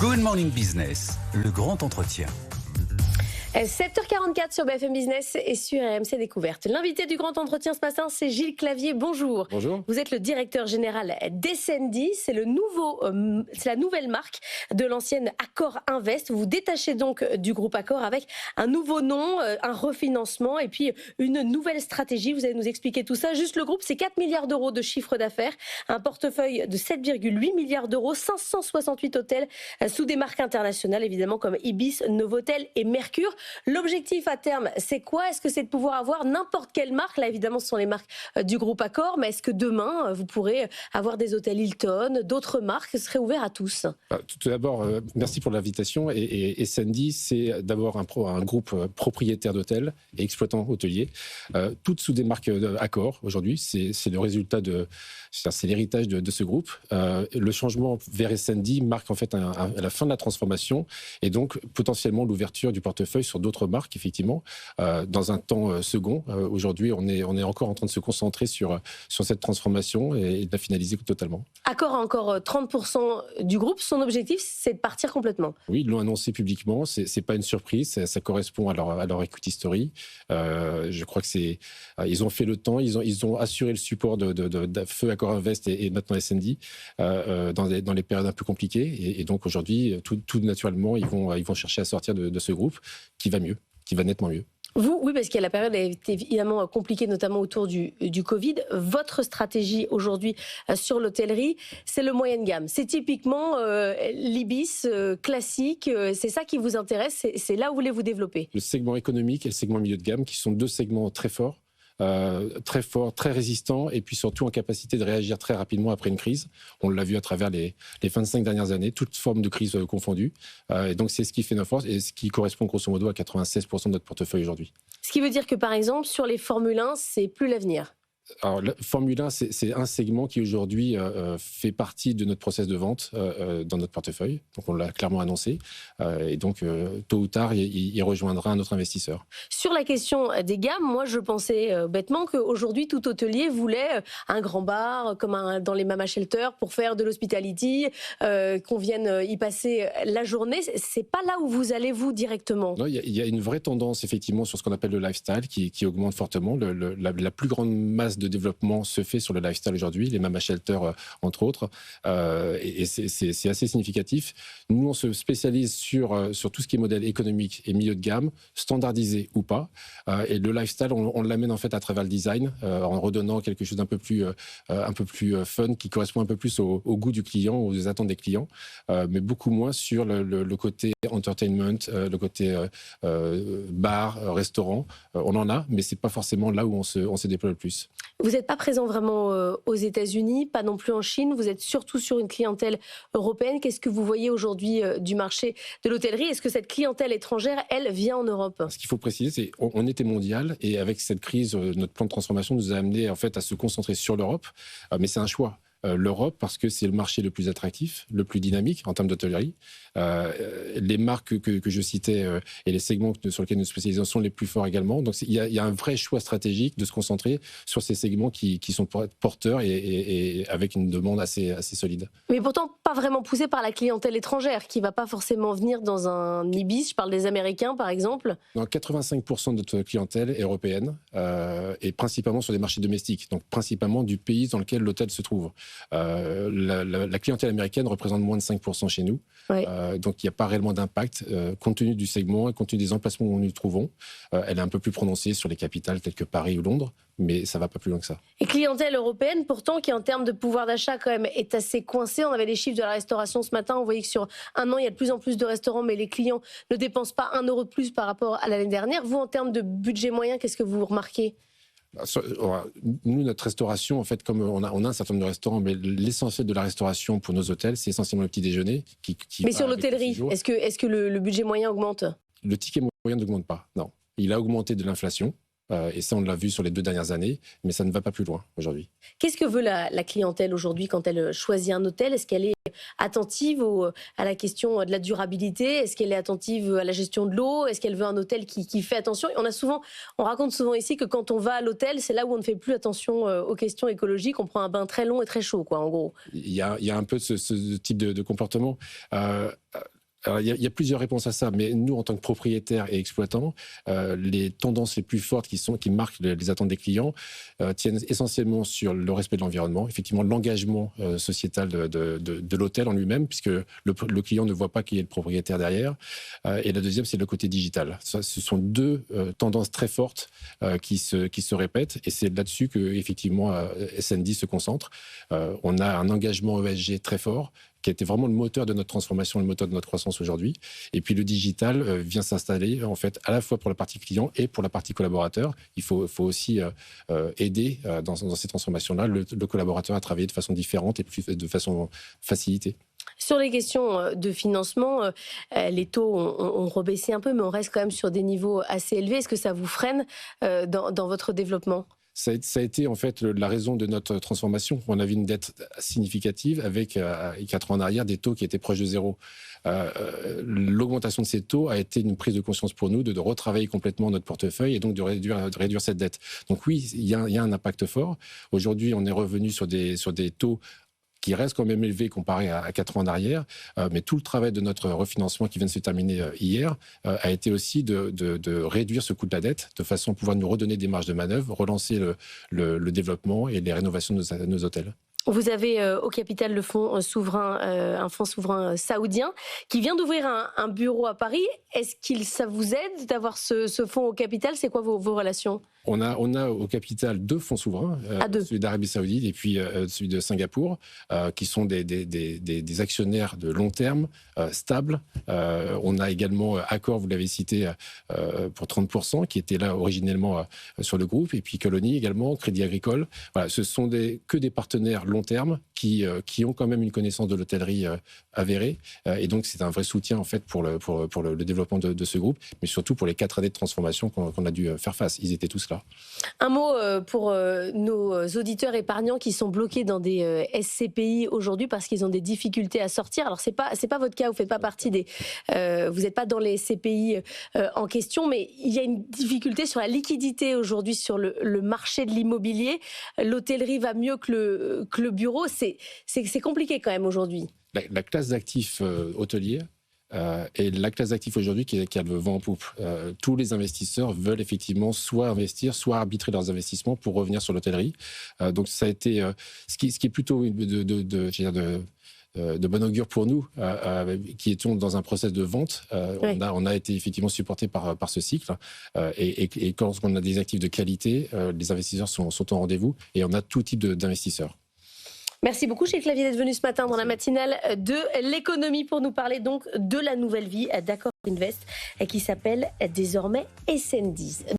Good Morning Business, le grand entretien. 7h44 sur BFM Business et sur RMC Découverte. L'invité du grand entretien ce matin, c'est Gilles Clavier. Bonjour. Bonjour. Vous êtes le directeur général d'Essendi. C'est la nouvelle marque de l'ancienne Accor Invest. Vous vous détachez donc du groupe Accor avec un nouveau nom, un refinancement et puis une nouvelle stratégie. Vous allez nous expliquer tout ça. Juste le groupe, c'est 4 milliards d'euros de chiffre d'affaires, un portefeuille de 7,8 milliards d'euros, 568 hôtels sous des marques internationales, évidemment comme Ibis, Novotel et Mercure. L'objectif à terme, c'est quoi? Est-ce que c'est de pouvoir avoir n'importe quelle marque? Là, évidemment, ce sont les marques du groupe Accor, mais est-ce que demain, vous pourrez avoir des hôtels Hilton, d'autres marques seraient ouverts à tous? Tout d'abord, merci pour l'invitation. Et Essendi, c'est d'abord un groupe propriétaire d'hôtels et exploitant hôteliers, toutes sous des marques Accor aujourd'hui. C'est le résultat c'est l'héritage de ce groupe. Le changement vers Essendi marque en fait la fin de la transformation et donc potentiellement l'ouverture du portefeuille sur d'autres marques, effectivement, dans un temps second. Aujourd'hui, on est encore en train de se concentrer sur cette transformation et de la finaliser totalement. Accor a encore 30% du groupe. Son objectif, c'est de partir complètement. Oui, ils l'ont annoncé publiquement. C'est pas une surprise. Ça correspond à leur equity story. Je crois que ils ont fait le temps. Ils ont assuré le support de feu Accor Invest et maintenant Essendi dans les périodes un peu compliquées. Et donc aujourd'hui, tout naturellement, ils vont chercher à sortir de ce groupe qui va mieux, qui va nettement mieux. Vous, oui, parce que la période a été évidemment compliquée, notamment autour du Covid. Votre stratégie aujourd'hui sur l'hôtellerie, c'est le moyenne gamme. C'est typiquement l'Ibis classique. C'est ça qui vous intéresse. C'est là où vous voulez vous développer. Le segment économique et le segment milieu de gamme, qui sont deux segments très forts, très résistants, et puis surtout en capacité de réagir très rapidement après une crise. On l'a vu à travers les 25 dernières années, toutes formes de crise confondues. Et donc c'est ce qui fait notre force et ce qui correspond grosso modo à 96% de notre portefeuille aujourd'hui. Ce qui veut dire que par exemple sur les Formule 1, c'est plus l'avenir. Alors, la Formule 1, c'est un segment qui aujourd'hui fait partie de notre process de vente dans notre portefeuille. Donc, on l'a clairement annoncé. Et donc, tôt ou tard, il rejoindra un autre investisseur. Sur la question des gammes, moi, je pensais bêtement qu'aujourd'hui, tout hôtelier voulait un grand bar, comme dans les Mama Shelter, pour faire de l'hospitality, qu'on vienne y passer la journée. C'est pas là où vous allez, vous, directement. Non, il y a une vraie tendance, effectivement, sur ce qu'on appelle le lifestyle, qui augmente fortement. La plus grande masse de développement se fait sur le lifestyle aujourd'hui, les Mama Shelter entre autres, et c'est assez significatif. Nous, on se spécialise sur tout ce qui est modèle économique et milieu de gamme, standardisé ou pas, et le lifestyle, on l'amène en fait à travers le design, en redonnant quelque chose d'un peu plus fun, qui correspond un peu plus au goût du client, aux attentes des clients, mais beaucoup moins sur le côté entertainment, le côté bar, restaurant. On en a, mais c'est pas forcément là où on se déploie le plus. Vous n'êtes pas présent vraiment aux États-Unis, pas non plus en Chine. Vous êtes surtout sur une clientèle européenne. Qu'est-ce que vous voyez aujourd'hui du marché de l'hôtellerie? Est-ce que cette clientèle étrangère, elle, vient en Europe? Ce qu'il faut préciser, c'est qu'on était mondial et avec cette crise, notre plan de transformation nous a amené en fait à se concentrer sur l'Europe. Mais c'est un choix. L'Europe, parce que c'est le marché le plus attractif, le plus dynamique en termes d'hôtellerie. Les marques que je citais et les segments sur lesquels nous spécialisons sont les plus forts également. Donc il y a un vrai choix stratégique de se concentrer sur ces segments qui sont porteurs et avec une demande assez solide. Mais pourtant pas vraiment poussé par la clientèle étrangère qui ne va pas forcément venir dans un Ibis. Je parle des Américains par exemple. Donc 85% de notre clientèle est européenne et principalement sur des marchés domestiques, donc principalement du pays dans lequel l'hôtel se trouve. La clientèle américaine représente moins de 5% chez nous. Oui. Donc il n'y a pas réellement d'impact compte tenu du segment et compte tenu des emplacements où nous nous trouvons. Elle est un peu plus prononcée sur les capitales telles que Paris ou Londres, mais ça ne va pas plus loin que ça. Et clientèle européenne, pourtant, qui en termes de pouvoir d'achat quand même est assez coincée. On avait des chiffres de la restauration ce matin. On voyait que sur un an, il y a de plus en plus de restaurants, mais les clients ne dépensent pas 1 euro de plus par rapport à l'année dernière. Vous, en termes de budget moyen, qu'est-ce que vous remarquez ? Nous, notre restauration, en fait, comme on a un certain nombre de restaurants, mais l'essentiel de la restauration pour nos hôtels, c'est essentiellement le petit déjeuner. Mais sur l'hôtellerie, est-ce que le budget moyen augmente ? Le ticket moyen n'augmente pas, non. Il a augmenté de l'inflation. Et ça, on l'a vu sur les 2 dernières années, mais ça ne va pas plus loin aujourd'hui. Qu'est-ce que veut la clientèle aujourd'hui quand elle choisit un hôtel? Est-ce qu'elle est attentive à la question de la durabilité? Est-ce qu'elle est attentive à la gestion de l'eau? Est-ce qu'elle veut un hôtel qui fait attention? Et on raconte souvent ici que quand on va à l'hôtel, c'est là où on ne fait plus attention aux questions écologiques. On prend un bain très long et très chaud, quoi, en gros. Il y a un peu ce type de comportement. Alors, il y a plusieurs réponses à ça, mais nous, en tant que propriétaires et exploitants, les tendances les plus fortes qui marquent les attentes des clients tiennent essentiellement sur le respect de l'environnement, effectivement l'engagement sociétal de l'hôtel en lui-même, puisque le client ne voit pas qui est le propriétaire derrière. Et la deuxième, c'est le côté digital. Ça, ce sont 2 tendances très fortes qui se répètent, et c'est là-dessus que effectivement S&D se concentre. On a un engagement ESG très fort, qui a été vraiment le moteur de notre transformation, le moteur de notre croissance aujourd'hui. Et puis le digital vient s'installer en fait à la fois pour la partie client et pour la partie collaborateur. Il faut aussi aider dans ces transformations-là le collaborateur à travailler de façon différente et de façon facilitée. Sur les questions de financement, les taux ont rebaissé un peu, mais on reste quand même sur des niveaux assez élevés. Est-ce que ça vous freine dans votre développement ? Ça a été en fait la raison de notre transformation. On avait une dette significative avec 4 ans en arrière des taux qui étaient proches de zéro. L'augmentation de ces taux a été une prise de conscience pour nous de retravailler complètement notre portefeuille et donc de réduire cette dette. Donc oui, il y a un impact fort. Aujourd'hui, on est revenu sur des taux qui reste quand même élevé comparé à 4 ans en arrière, mais tout le travail de notre refinancement qui vient de se terminer hier a été aussi de réduire ce coût de la dette, de façon à pouvoir nous redonner des marges de manœuvre, relancer le développement et les rénovations de nos hôtels. Vous avez au capital le fonds souverain, un fonds souverain saoudien qui vient d'ouvrir un bureau à Paris. Est-ce que ça vous aide d'avoir ce fonds au capital? C'est quoi vos relations? On a au capital 2 fonds souverains, celui d'Arabie Saoudite et puis celui de Singapour, qui sont des actionnaires de long terme, stables. On a également Accor, vous l'avez cité, pour 30%, qui était là originellement sur le groupe, et puis Colony également, Crédit Agricole. Voilà, ce sont que des partenaires long terme qui ont quand même une connaissance de l'hôtellerie avérée, et donc c'est un vrai soutien en fait pour le développement de ce groupe, mais surtout pour les 4 années de transformation qu'on a dû faire face. Ils étaient tous là. Un mot pour nos auditeurs épargnants qui sont bloqués dans des SCPI aujourd'hui parce qu'ils ont des difficultés à sortir. Alors c'est pas votre cas, vous faites pas partie vous n'êtes pas dans les SCPI en question, mais il y a une difficulté sur la liquidité aujourd'hui sur le marché de l'immobilier. L'hôtellerie va mieux que le bureau. C'est compliqué quand même aujourd'hui. La classe d'actifs hôteliers et la classe d'actifs aujourd'hui qui a le vent en poupe. Tous les investisseurs veulent effectivement soit investir, soit arbitrer leurs investissements pour revenir sur l'hôtellerie. Donc ça a été ce qui est plutôt de bon augure pour nous, qui étions dans un process de vente. Oui. On a été effectivement supporté par ce cycle. Et quand on a des actifs de qualité, les investisseurs sont au rendez-vous et on a tout type d'investisseurs. Merci beaucoup, Gilles Clavier, d'être venu ce matin dans la matinale de l'économie pour nous parler donc de la nouvelle vie d'Accor Invest qui s'appelle désormais S&D.